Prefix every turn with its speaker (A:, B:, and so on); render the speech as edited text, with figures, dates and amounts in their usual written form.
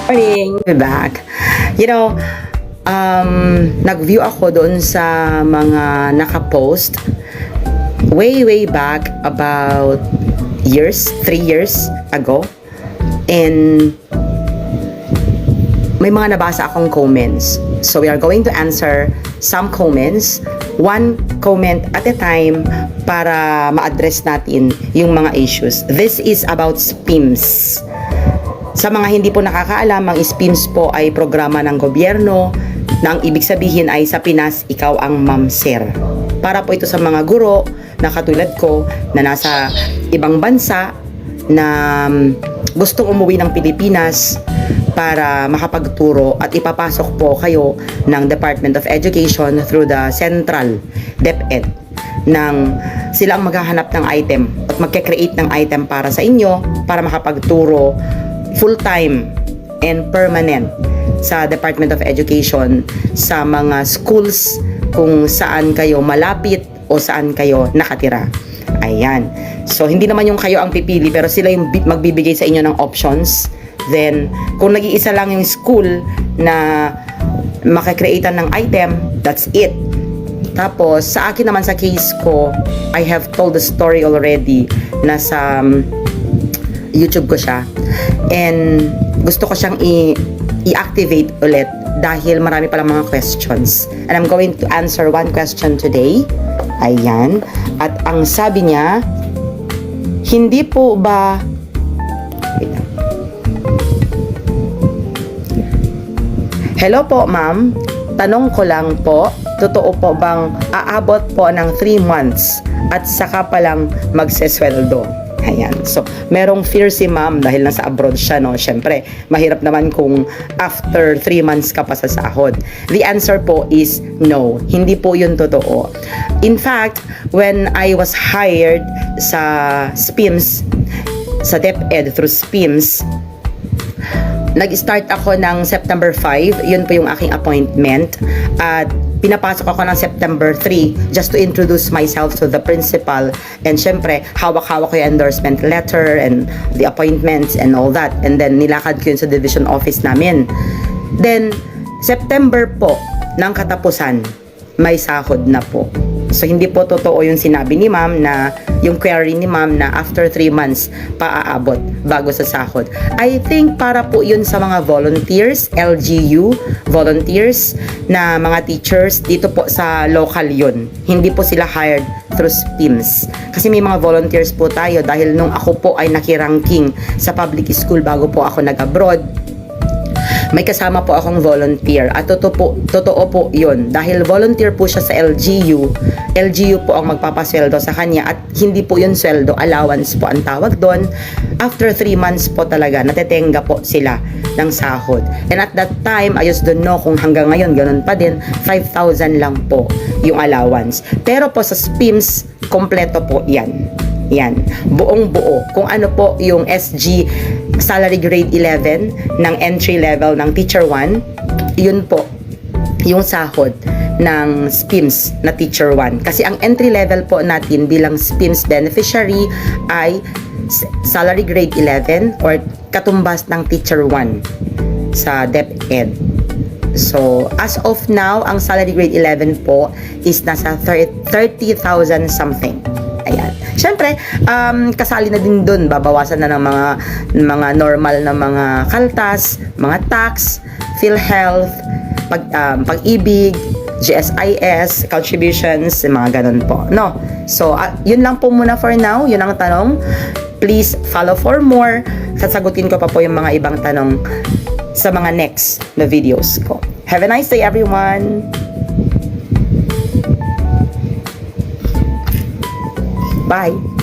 A: Morning! We're back. You know, nag-view ako doon sa mga nakapost way back about 3 years ago. And may mga nabasa akong comments. So we are going to answer some comments, one comment at a time, para ma-address natin yung mga issues. This is about SPIMS. Sa mga hindi po nakakaalam, ang SPIMS po ay programa ng gobyerno na ang ibig sabihin ay sa Pinas, ikaw ang mamser. Para po ito sa mga guro na katulad ko na nasa ibang bansa na gustong umuwi ng Pilipinas para makapagturo at ipapasok po kayo ng Department of Education through the Central DepEd nang sila ang maghahanap ng item at magke-create ng item para sa inyo para makapagturo full-time and permanent sa Department of Education sa mga schools kung saan kayo malapit o saan kayo nakatira. Ayan. So, hindi naman yung kayo ang pipili, pero sila yung magbibigay sa inyo ng options. Then, kung nag-iisa lang yung school na makakreatean ng item, that's it. Tapos, sa akin naman, sa case ko, I have told the story already. Nasa YouTube ko siya. And gusto ko siyang i-activate ulit dahil marami palang mga questions. And I'm going to answer one question today. Ayan. At ang sabi niya, hindi po ba... Hello po, ma'am. Tanong ko lang po, totoo po bang aabot po ng 3 months at saka pa lang magsesweldo? Ayan. So, merong fear si ma'am dahil nasa abroad siya, no? Siyempre, mahirap naman kung after 3 months ka pa sa sahod. The answer po is no. Hindi po yun totoo. In fact, when I was hired sa SPIMS, sa DepEd through SPIMS, nag-start ako ng September 5. Yun po yung aking appointment. At pinapasok ako ng September 3 just to introduce myself to the principal. And syempre, hawak-hawak ko yung endorsement letter and the appointments and all that. And then, nilakad ko yun sa division office namin. Then, September po, ng katapusan, may sahod na po. So, hindi po totoo yung sinabi ni ma'am na yung query ni ma'am na after 3 months paaabot bago sa sahod. I think para po yun sa mga volunteers, LGU volunteers na mga teachers dito po sa local yun. Hindi po sila hired through SPIMS. Kasi may mga volunteers po tayo dahil nung ako po ay nakirangking sa public school bago po ako nag-abroad, may kasama po akong volunteer at totoo po yun dahil volunteer po siya sa LGU. LGU po ang magpapasweldo sa kanya at hindi po yun sweldo, allowance po ang tawag doon. After 3 months po talaga natetenga po sila ng sahod. And at that time, I just don't know kung hanggang ngayon ganun pa din, 5,000 lang po yung allowance. Pero po sa SPIMS, kompleto po yan. Yan, buong buo. Kung ano po yung SG salary grade 11 ng entry level ng teacher 1, yun po yung sahod ng SPIMS na teacher 1. Kasi ang entry level po natin bilang SPIMS beneficiary ay salary grade 11 or katumbas ng teacher 1 sa DepEd. So, as of now, ang salary grade 11 po is nasa 30,000 something. Ayan. Siyempre, kasali na din dun, babawasan na ng mga normal na mga kaltas, mga tax, PhilHealth, pag-ibig, GSIS, contributions, mga ganun po. No? So, yun lang po muna for now. Yun ang tanong. Please follow for more. Sasagutin ko pa po yung mga ibang tanong sa mga next na videos ko. Have a nice day, everyone! Bye!